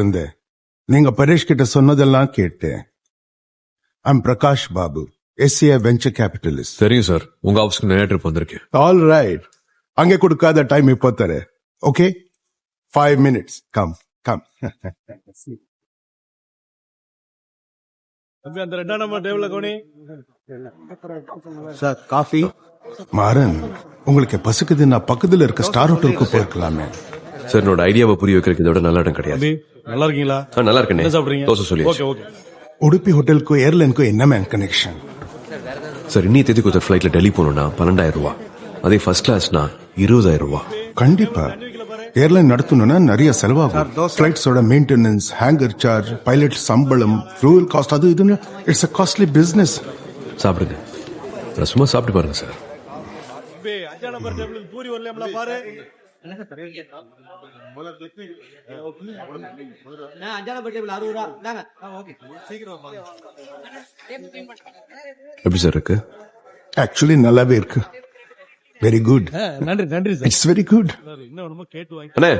இருந்தேன். நீங்க பரேஷ் கிட்ட சொன்னதெல்லாம் கேட்டேன். I'm Prakash Babu, SCI venture capitalist. தெரியும் சார், உங்க ஆபீஸ்க்கு நிறைய ட்ரிப் வந்திருக்கேன். ஆல் ரைட், அங்கே கொடுக்காத டைம் இப்போ தர. Okay, 5 minutes. Come come. அந்த 2ஆம் நம்பர் டேபிள்ல கோனி சார் காஃபி. மாறன், உங்களுக்கு பசிக்குதுன்னா பக்கத்துல இருக்க ஸ்டார் ஹோட்டலுக்கு போயிருக்கலாமே. சார், என்னோட ஐடியாவை புரிய வைக்கிறதுக்கு இதை விட நல்ல இடம் கிடையாது. தம்பி நல்லா இருக்கீங்களா? நல்லா இருக்கேன். என்ன சாப்பிடுறீங்க? தோசை சொல்லி. Okay okay. உடுப்பி ஹோட்டலுக்கும் ஏர்லைனுக்கும் என்ன மேன் கனெக்ஷன்? சார், இன்னி தேதி கொடுத்த ஃபிளைட்ல டெல்லி போகணும்னா 12,000 ரூபாய், அதே ஃபர்ஸ்ட் கிளாஸ்னா 20,000 ரூபாய். கண்டிப்பா ஏர்லைன் நடத்தணும்னா நிறைய செலவாகும். ஃபிளைட்ஸோட மெயின்டெனன்ஸ், ஹேங்கர் சார்ஜ், பைலட் சம்பளம், ஃபியூல் காஸ்ட், அது இதுன்னு இட்ஸ் a காஸ்ட்லி பிசினஸ். சாப்பிடுங்க, நான் சும்மா சாப்பிட்டு பாருங்க சார். தம்பி 5ஆம் நம்பர் டேபிளுக்கு பூரி வரலையா பாரு. 5ஆம் நம்பர் டேபிள் 60 ரூபா தாங்க. ஓகே சீக்கிரம் வாங்க. எப்படி சார் இருக்கு? ஆக்சுவலி நல்லாவே இருக்கு. Very good. நன்றி நன்றி சார். It's very good. இன்னும் என்னமோ கேட்டு வாங்கி. அண்ணே,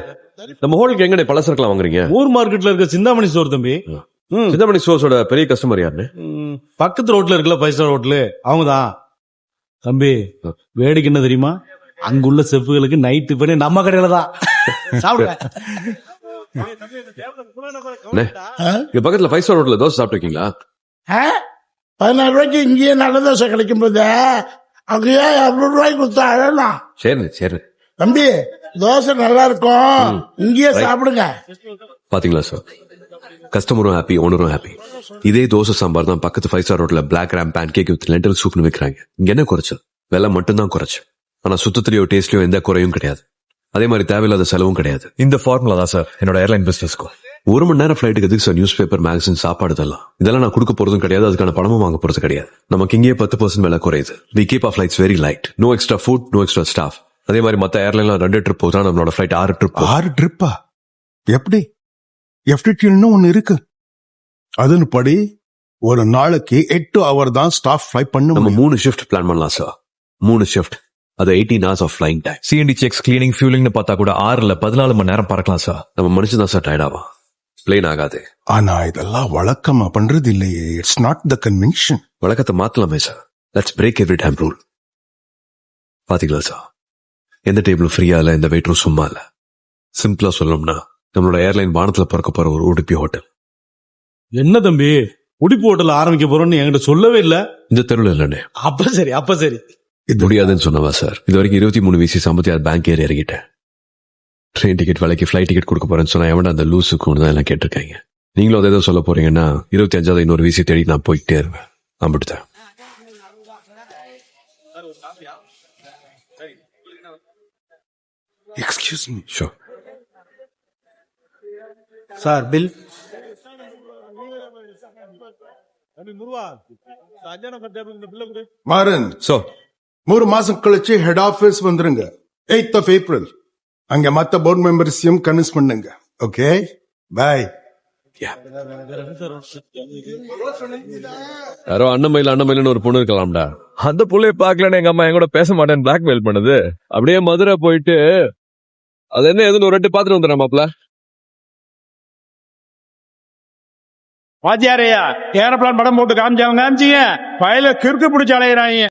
நம்ம ஹோட்டலுக்கு எங்கண்ணே பலசரக்குலாம் வாங்குறீங்க? ஊர் மார்க்கெட்ல இருக்க சிந்தாமணி ஸ்டோர் தம்பி. சிந்தாமணி ஸ்டோர்ஸோட பெரிய கஸ்டமர் யாருன்னு? பக்கத்து ரோட்ல இருக்குல்ல 5 ஸ்டார் ஹோட்டலு, அவங்கதான். தம்பி வேடிக்கை என்ன தெரியுமா, அங்குள்ள செஃப்களுக்கு நைட்டு பண்ணி நம்ம கடையில தான் சாப்பிடுவேன். அண்ணே, இங்க பக்கத்துல 5 ஸ்டார் ஹோட்டல்ல தோசை சாப்பிட்டு இருக்கீங்களா? 16 ரூபாய்க்கு இங்கேயே நல்ல தோசை கிடைக்கும் போது அங்கேயே 200 ரூபாய்க்கு கொடுத்தா அழலாம். சரி சரி தம்பி, தோசை நல்லா இருக்கும், இங்கேயே சாப்பிடுங்க. பாத்தீங்களா சார், கஸ்டமரும் ஹாப்பி, ஓனரும் ஹாப்பி. இதே தோசை சாம்பார் தான் பக்கத்து 5 ஸ்டார் ஹோட்டல்ல black gram pancake with lentil சூப்னு விற்கிறாங்க. இங்க என்ன குறைச்சல்? விலை மட்டும்தான் குறைச்சு, ஆனா சுத்தத்திலயோ டேஸ்ட்லயோ எந்த குறையும் கிடையாது. அதே மாதிரி தேவையில்லாத செலவும் கிடையாது. இந்த ஃபார்முலா தான் சார் என்னோட ஏர்லைன் பிசினஸ்க்கும். 1 மணி நேரம் ஃபிளைட்டுக்கு எதுக்கு சார் நியூஸ் பேப்பர், மேகசின், சாப்பாடு இதெல்லாம் நான் கொடுக்க போறதும் கிடையாது, அதுக்கான பணமும் வாங்க போறது கிடையாது. நமக்கு இங்கே 10% விலை குறையுது. We keep our flights very light. No extra food, no extra staff. அதே மாதிரி மத்த ஏர்லைன்லாம் 2 ட்ரிப் போகுதா, நம்மளோட ஃபிளைட் 6 ட்ரிப். 6 ட்ரிப்பா? எப்படி? FTTன்னு ஒண்ணு இருக்கு. அதன் படி ஒரு நாளைக்கு 8 hour தான் ஸ்டாஃப் ஃப்ளை பண்ண நம்ம முடியும். 3 ஷிஃப்ட் பிளான் பண்ணலாம் சார். 3 ஷிஃப்ட், அது 18 hours of flying time. CND checks, cleaning, ஃபியூலிங்னு பார்த்தா கூட 6 இல்ல 14 மணி நேரம் பறக்கலாம் சார். நம்ம மனுஷன் தான் சார் டயர்ட் ஆவா, பிளேன் ஆகாது. ஆனா இதெல்லாம் வழக்கமா பண்றது இல்லையே. It's not the convention. வழக்கத்தை மாத்தலாமே sir. Let's break every time rule. பாத்தீங்களா சார், எந்த டேபிளும் ஃப்ரீயா இல்ல, எந்த வெயிட்டரும் சும்மா இல்ல. சிம்பிளா சொல்லணும்னா நம்மளோட ஏர்லைன் வானத்துல பிறக்க போற ஒரு உடுப்பி ஹோட்டல். என்ன தம்பி, உடுப்பி ஹோட்டல் ஆரம்பிக்க போறோம்னு என்கிட்ட சொல்லவே இல்ல. இந்த தெருவில் இல்லண்ணே. அப்ப சரி. இது முடியாதுன்னு சொன்னவா சார். இது வரைக்கும் 23 VC 56 பேங்க் ஏறி இறங்கிட்டேன். ட்ரெயின் டிக்கெட் விலைக்கு ஃபிளைட் டிக்கெட் கொடுக்க போறேன்னு சொன்னா எவனா அந்த லூசுக்கு தான் எல்லாம் கேட்டிருக்காங்க. நீங்களும் அதே தான் சொல்ல போறீங்கன்னா 25வது இன்னொரு VC தேடி நான் போயிட்டே இருவேன். அப்படித்தான். Excuse me. Sure sir bill. Maran, so 3 மாசம் கழிச்சு ஹெட் ஆபீஸ் வந்துருங்க. 8th of April. அங்க மத்த போர்ட் மெம்பர்ஸையும் கன்வின்ஸ் பண்ணுங்க. Okay, bye. யாரோ அண்ணமயில ஒரு பொண்ணு இருக்கலாம்டா. அந்த புள்ளைய பாக்கலன்னு எங்க அம்மா என் கூட பேச மாட்டேன்னு பிளாக்மெயில் பண்ணுது. அப்படியே மதுரை போயிட்டு அது என்ன எதுன்னு ஒரு 2 பாத்துட்டு வந்துடுறேன் மாப்ள. வாத்தியாரையா ஏரோப்ளான் படம் போட்டு காமிச்சாங்க, பயில கிறுக்கு பிடிச்சி அலையிறாங்க.